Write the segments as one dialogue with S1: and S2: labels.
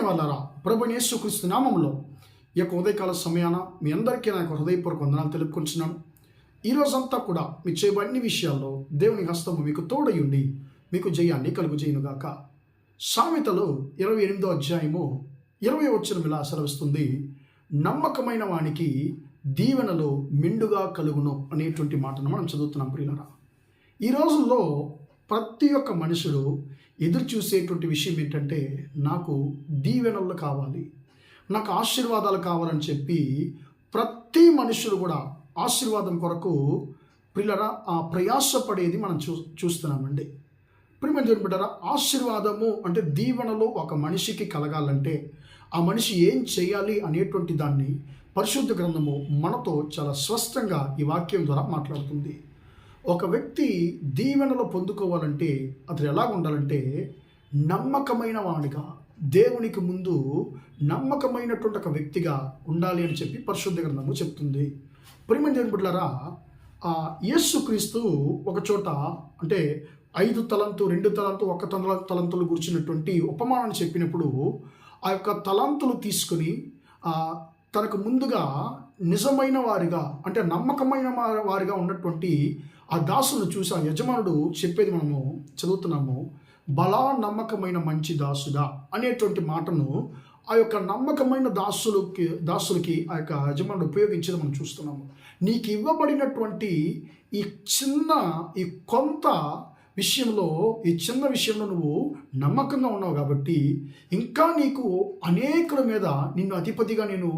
S1: ప్రియమైన వాళ్ళారా, ప్రభువైన యేసుక్రీస్తు నామములో ఈ యొక్క ఉదయకాల సమయాన మీ అందరికీ నా యొక్క హృదయపూర్వక వందనాలు తెలుపుకుంటున్నాను. ఈ రోజంతా కూడా మీ చేయబడిన అన్ని విషయాల్లో దేవుని హస్తము మీకు తోడై ఉండి మీకు జయాన్ని కలుగుజేయునుగాక. సామెతలు 28వ అధ్యాయము 20వ వచనం ఇలా సెలవిస్తుంది, నమ్మకమైన వానికి దీవెనలు మెండుగా కలుగును అనేటువంటి మాటను మనం చదువుతున్నాం. ప్రియులారా, ఈ రోజుల్లో ప్రతి ఒక్క మనుషుడు ఎదురు చూసేటువంటి విషయం ఏంటంటే, నాకు దీవెనలు కావాలి, నాకు ఆశీర్వాదాలు కావాలని చెప్పి ప్రతి మనుషుడు కూడా ఆశీర్వాదం కొరకు ప్రియులారా ప్రయాసపడేది మనం చూస్తున్నామండి. ప్రియమైన దేవుని బిడ్డలారా, ఆశీర్వాదము అంటే దీవెనలు ఒక మనిషికి కలగాలంటే ఆ మనిషి ఏం చేయాలి అనేటువంటి దాన్ని పరిశుద్ధ గ్రంథము మనతో చాలా స్పష్టంగా ఈ వాక్యం ద్వారా మాట్లాడుతుంది. ఒక వ్యక్తి దీవెనలు పొందుకోవాలంటే అతను ఎలా ఉండాలంటే, నమ్మకమైన వాడిగా, దేవునికి ముందు నమ్మకమైనటువంటి ఒక వ్యక్తిగా ఉండాలి అని చెప్పి పరిశుద్ధ గ్రంథము చెప్తుంది. ప్రియమైన దేవుని బిడ్డలారా, యేసుక్రీస్తు ఒక చోట అంటే 5 తలంతు 2 తలంతు 1 తలంతులు గురించినటువంటి ఉపమానాన్ని చెప్పినప్పుడు ఆ యొక్క తలంతులు తీసుకుని తనకు ముందుగా నిజమైన వారిగా అంటే నమ్మకమైన వారిగా ఉన్నటువంటి ఆ దాసును చూసి ఆ యజమానుడు చెప్పేది మనము చదువుతున్నాము, బలా నమ్మకమైన మంచి దాసుడా అనేటువంటి మాటను ఆ యొక్క నమ్మకమైన దాసులకి ఆ యొక్క యజమానుడు ఉపయోగించేది మనం చూస్తున్నాము. నీకు ఇవ్వబడినటువంటి ఈ కొంత విషయంలో, ఈ చిన్న విషయంలో నువ్వు నమ్మకంగా ఉన్నావు కాబట్టి ఇంకా నీకు అనేకుల మీద నిన్ను అధిపతిగా నేను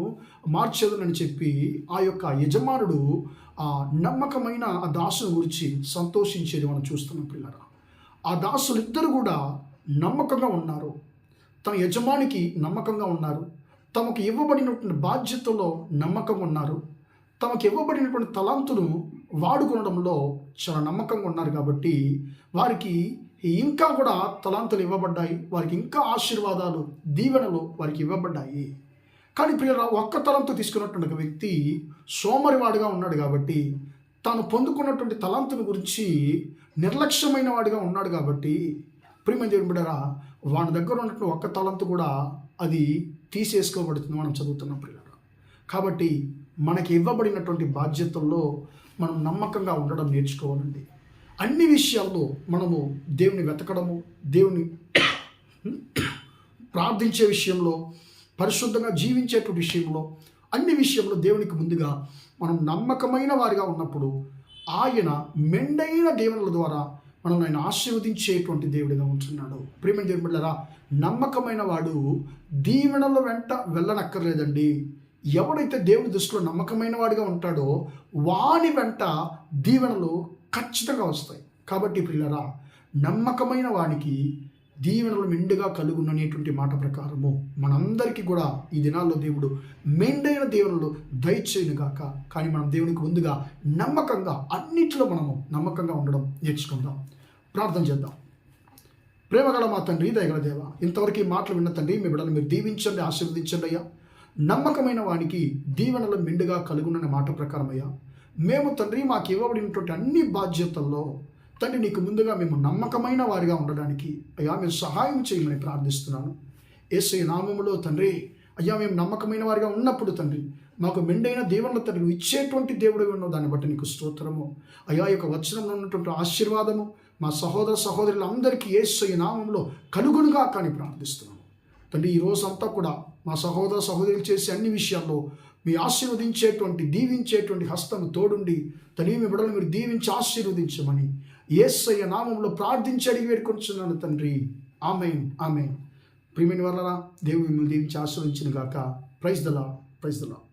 S1: మార్చేదనని చెప్పి ఆ యొక్క యజమానుడు ఆ నమ్మకమైన ఆ దాసుని గురించి సంతోషించేది మనం చూస్తున్నాం. పిల్లరా, ఆ దాసులు ఇద్దరు కూడా నమ్మకంగా ఉన్నారు, తన యజమానికి నమ్మకంగా ఉన్నారు, తమకు ఇవ్వబడినటువంటి బాధ్యతలో నమ్మకంగా ఉన్నారు, తమకు ఇవ్వబడినటువంటి తలాంతును వాడుకోవడంలో చాలా నమ్మకంగా ఉన్నారు. కాబట్టి వారికి ఇంకా కూడా తలాంతులు ఇవ్వబడ్డాయి, వారికి ఇంకా ఆశీర్వాదాలు దీవెనలు వారికి ఇవ్వబడ్డాయి. కానీ ప్రియులారా, ఒక్క తలంతు తీసుకున్నటువంటి ఒక వ్యక్తి సోమరివాడిగా ఉన్నాడు కాబట్టి, తాను పొందుకున్నటువంటి తలాంతుని గురించి నిర్లక్ష్యమైన వాడిగా ఉన్నాడు కాబట్టి, ప్రియమైన దేవుని బిడ్డలారా, వాడి దగ్గర ఉన్నటువంటి ఒక్క తలంతు కూడా అది తీసేసుకోబడుతుంది మనం చదువుతున్నాం. ప్రియులారా, కాబట్టి మనకి ఇవ్వబడినటువంటి బాధ్యతల్లో మనం నమ్మకంగా ఉండడం నేర్చుకోవాలండి. అన్ని విషయాల్లో మనము దేవుని వెతకడము, దేవుని ప్రార్థించే విషయంలో, పరిశుద్ధంగా జీవించేటువంటి విషయంలో, అన్ని విషయంలో దేవునికి ముందుగా మనం నమ్మకమైన వారిగా ఉన్నప్పుడు ఆయన మెండైన దేవునుల ద్వారా మనం ఆయన ఆశీర్వదించేటువంటి దేవుడిగా ఉంటున్నాడు. ప్రియమైన దేవుని బిడ్డలారా, నమ్మకమైన వాడు దీవెనల వెంట వెళ్ళనక్కర్లేదండి. ఎవడైతే దేవుని దృష్టిలో నమ్మకమైన వాడిగా ఉంటాడో వాని వెంట దీవెనలు ఖచ్చితంగా వస్తాయి. కాబట్టి ప్రియులారా, నమ్మకమైన వానికి దీవెనలు మెండుగా కలుగుననేటువంటి మాట ప్రకారము మనందరికీ కూడా ఈ దినాల్లో దేవుడు మెండైన దీవెనలు దయచేయునుగాక. కానీ మనం దేవునికి ముందుగా నమ్మకంగా అన్నింటిలో మనము నమ్మకంగా ఉండడం నేర్చుకుందాం. ప్రార్థన చేద్దాం. ప్రేమగల మా తండ్రి, దయగల దేవ, ఇంతవరకు ఈ మాటలు విన్న తండ్రి, మీ బిడ్డలు మీరు దీవించండి, ఆశీర్వదించండి అయ్యా. నమ్మకమైన వానికి దీవెనలు మెండుగా కలుగుననే మాట ప్రకారం అయ్యా, మేము తండ్రి మాకు ఇవ్వబడినటువంటి అన్ని బాధ్యతల్లో తండ్రి నీకు ముందుగా మేము నమ్మకమైన వారిగా ఉండడానికి అయ్యా మీరు సహాయం చేయమని ప్రార్థిస్తున్నాను. యేసయ్య నామములో తండ్రి, అయ్యా మేము నమ్మకమైన వారిగా ఉన్నప్పుడు తండ్రి మాకు మెండైన దీవెనలు తండ్రి నువ్వు ఇచ్చేటువంటి దేవుడు ఉన్నో దాన్ని బట్టి నీకు స్తోత్రము. అయ్యా యొక్క వచనంలో ఉన్నటువంటి ఆశీర్వాదము మా సహోదర సహోదరులందరికీ యేసయ్య నామములో కలుగునుగా కానీ ప్రార్థిస్తున్నాను తండ్రి. ఈ రోజంతా కూడా మా సహోదర సహోదరులు చేసే అన్ని విషయాల్లో మీ ఆశీర్వదించేటువంటి దీవించేటువంటి హస్తము తోడుండి తండ్రి మీ బిడ్డలు మీరు దీవించి ఆశీర్వదించమని యేసయ్య నామములో ప్రార్థించి అడిగి వేడుకొంచున్నాను తండ్రి. ఆమేన్, ఆమేన్. ప్రియమైన వాళ్ళరా, దేవుడు మిమ్మల్ని దీవించి ఆశీర్వదించును గాక. Praise the Lord, praise the lord.